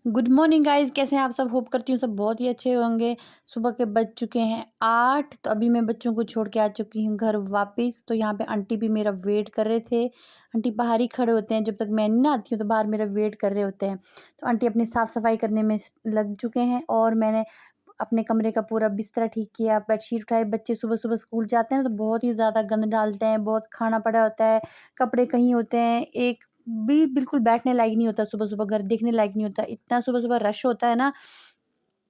Good morning guys, कैसे हैं आप सब। होप करती हूँ सब बहुत ही अच्छे होंगे। सुबह के बज चुके हैं 8। तो अभी मैं बच्चों को छोड़ के आ चुकी हूँ घर वापस। तो यहाँ पे आंटी भी मेरा वेट कर रहे थे। आंटी बाहर ही खड़े होते हैं, जब तक मैं नहीं आती हूँ तो बाहर मेरा वेट कर रहे होते हैं। तो आंटी अपनी साफ़ सफाई करने में लग चुके हैं और मैंने अपने कमरे का पूरा बिस्तर ठीक किया, बेडशीट उठाई। बच्चे सुबह सुबह स्कूल जाते हैं ना, तो बहुत ही ज़्यादा गंद डालते हैं, बहुत खाना पड़ा होता है, कपड़े कहीं होते हैं, एक भी बिल्कुल बैठने लायक नहीं होता, सुबह-सुबह घर देखने लायक नहीं होता। इतना सुबह-सुबह रश होता है ना,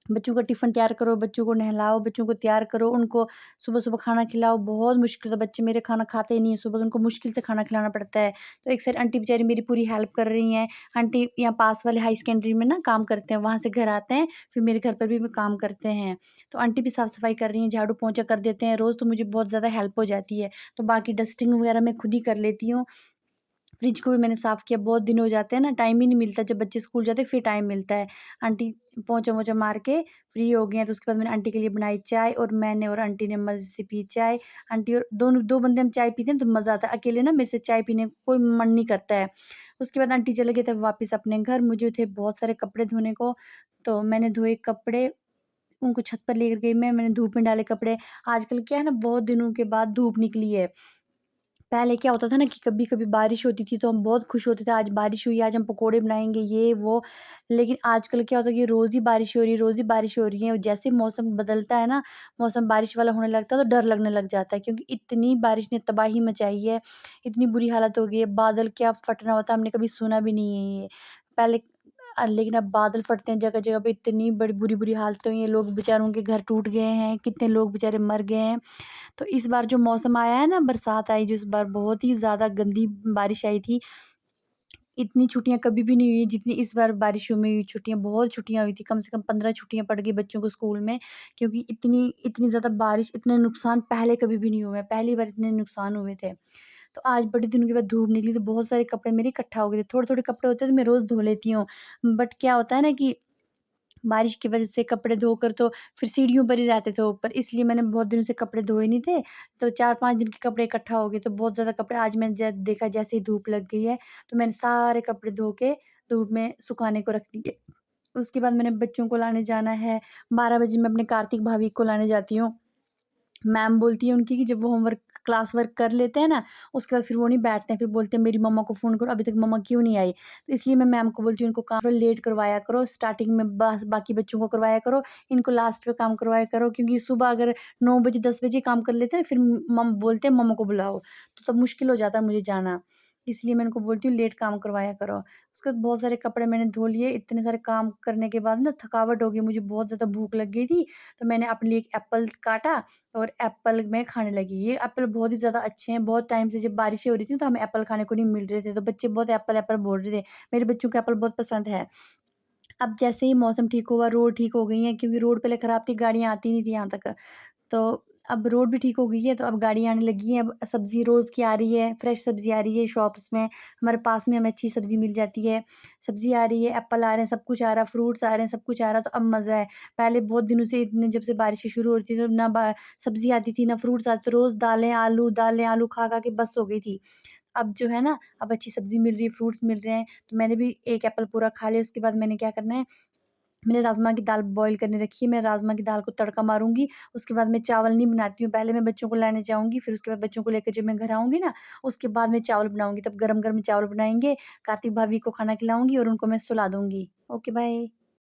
बच्चों का टिफ़िन तैयार करो, बच्चों को नहलाओ, बच्चों को तैयार करो, उनको सुबह-सुबह खाना खिलाओ, बहुत मुश्किल होता है। बच्चे मेरे खाना खाते ही नहीं हैं सुबह, तो उनको मुश्किल से खाना खिलाना पड़ता है। तो एक साइड आंटी बेचारी मेरी पूरी हेल्प कर रही हैं। आंटी यहाँ पास वाले हाई सेकेंडरी में ना काम करते हैं, वहाँ से घर आते हैं, फिर मेरे घर पर भी वो काम करते हैं। तो आंटी भी साफ-सफाई कर रही हैं, झाड़ू-पोंछा कर देते हैं रोज़, तो मुझे बहुत ज़्यादा हेल्प हो जाती है। तो बाकी डस्टिंग वगैरह मैं खुद ही कर लेती हूँ। फ्रिज को भी मैंने साफ़ किया, बहुत दिन हो जाते हैं ना, टाइम ही नहीं मिलता, जब बच्चे स्कूल जाते हैं फिर टाइम मिलता है। आंटी पोंछा-वोछा मार के फ्री हो गए हैं, तो उसके बाद मैंने आंटी के लिए बनाई चाय और मैंने और आंटी ने मज़े से पी चाय। आंटी और दोनों 2 बंदे हम चाय पीते हैं तो मज़ा आता है, अकेले ना मेरे से चाय पीने को कोई मन नहीं करता है। उसके बाद आंटी चले गए थे वापस अपने घर, मुझे थे बहुत सारे कपड़े धोने को, तो मैंने धोए कपड़े, उनको छत पर लेकर गई मैंने धूप में डाले कपड़े। आजकल क्या है ना, बहुत दिनों के बाद धूप निकली है। पहले क्या होता था ना कि कभी-कभी बारिश होती थी तो हम बहुत खुश होते थे, आज बारिश हुई है, आज हम पकोड़े बनाएँगे ये वो। लेकिन आजकल क्या होता है कि रोज़ ही बारिश हो रही है, रोज़ ही बारिश हो रही है, और जैसे ही मौसम बदलता है ना, मौसम बारिश वाला होने लगता है तो डर लगने लग जाता है, क्योंकि इतनी बारिश ने तबाही मचाई है, इतनी बुरी हालत हो गई है, बादल क्या फटना होता है हमने कभी सुना भी नहीं है ये। पहले लेकिन अब बादल फटते हैं जगह-जगह पे, इतनी बड़ी बुरी-बुरी हालतें हुई हैं, लोग बेचारों के घर टूट गए हैं, कितने लोग बेचारे मर गए हैं। तो इस बार जो मौसम आया है ना, बरसात आई जो इस बार, बहुत ही ज़्यादा गंदी बारिश आई थी। इतनी छुट्टियाँ कभी भी नहीं हुई जितनी इस बार बारिशों में हुई छुट्टियाँ, बहुत छुट्टियाँ हुई थी, कम से कम 15 छुट्टियाँ पड़ गई बच्चों को स्कूल में, क्योंकि इतनी इतनी ज़्यादा बारिश, इतने नुकसान पहले कभी भी नहीं हुए हैं, पहली बार इतने नुकसान हुए थे। तो आज बड़े दिनों के बाद धूप निकली तो बहुत सारे कपड़े मेरे इकट्ठा हो गए थे, थोड़े-थोड़े कपड़े होते हैं तो मैं रोज़ धो लेती हूँ। बट क्या होता है ना कि बारिश की वजह से कपड़े धोकर तो फिर सीढ़ियों पर ही रहते थे ऊपर, इसलिए मैंने बहुत दिनों से कपड़े धोए नहीं थे, तो 4-5 दिन के कपड़े इकट्ठा हो गए, तो बहुत ज़्यादा कपड़े आज मैंने देखा जैसे ही धूप लग गई है, तो मैंने सारे कपड़े धो के धूप में सुखाने को रख दिए। उसके बाद मैंने बच्चों को लाने जाना है, 12 बजे मैं अपने कार्तिक भाभी को लाने जाती हूँ। मैम बोलती है उनकी कि जब वो होमवर्क क्लास वर्क कर लेते हैं ना, उसके बाद फिर वो नहीं बैठते हैं, फिर बोलते हैं मेरी मम्मा को फ़ोन करो, अभी तक मम्मा क्यों नहीं आई? तो इसलिए मैं मैम को बोलती हूँ उनको काम थोड़ा लेट करवाया करो, स्टार्टिंग में बस बाकी बच्चों को करवाया करो, इनको लास्ट में काम करवाया करो, क्योंकि सुबह अगर 9 बजे 10 बजे काम कर लेते हैं, फिर मम बोलते हैं मम्मा को बुलाओ, तो तब मुश्किल हो जाता है मुझे जाना। इसलिए मैं उनको बोलती हूँ लेट काम करवाया करो। उसके बाद बहुत सारे कपड़े मैंने धो लिए, इतने सारे काम करने के बाद ना थकावट हो गई, मुझे बहुत ज़्यादा भूख लग गई थी, तो मैंने अपने लिए एक एप्पल काटा और एप्पल मैं खाने लगी। ये एप्पल बहुत ही ज़्यादा अच्छे हैं, बहुत टाइम से जब बारिशें हो रही थी तो हमें एप्पल खाने को नहीं मिल रहे थे, तो बच्चे बहुत एप्पल एप्पल बोल रहे थे। मेरे बच्चों को एप्पल बहुत पसंद है। अब जैसे ही मौसम ठीक हुआ, रोड ठीक हो गई हैं, क्योंकि रोड पहले खराब थी, गाड़ियाँ आती नहीं थी यहाँ तक। तो अब रोड भी ठीक हो गई है, तो अब गाड़ियाँ आने लगी हैं, अब सब्ज़ी रोज़ की आ रही है, फ्रेश सब्ज़ी आ रही है शॉप्स में, हमारे पास में हमें अच्छी सब्ज़ी मिल जाती है। सब्ज़ी आ रही है, एप्पल आ रहे हैं, सब कुछ आ रहा है, फ्रूट्स आ रहे हैं, सब कुछ आ रहा है, तो अब मज़ा है। पहले बहुत दिनों से इतने जब से बारिशें शुरू हो रही थी तो ना सब्ज़ी आती थी, ना फ्रूट्स आते थे, रोज़ दालें, आलू खा-खा के बस हो गई थी। अब जो है ना, अब अच्छी सब्ज़ी मिल रही है, फ्रूट्स मिल रहे हैं, तो मैंने भी 1 एप्पल पूरा खा लिया। उसके बाद मैंने क्या करना है, मैंने राजमा की दाल बॉयल करने रखी है, मैं राजमा की दाल को तड़का मारूँगी, उसके बाद मैं चावल नहीं बनाती हूँ, पहले मैं बच्चों को लेने जाऊँगी, फिर उसके बाद बच्चों को लेकर जब मैं घर आऊँगी ना, उसके बाद मैं चावल बनाऊँगी, तब गरम-गरम चावल बनाएँगे, कार्तिक भाभी को खाना खिलाऊँगी और उनको मैं सुला दूँगी। Okay, bye.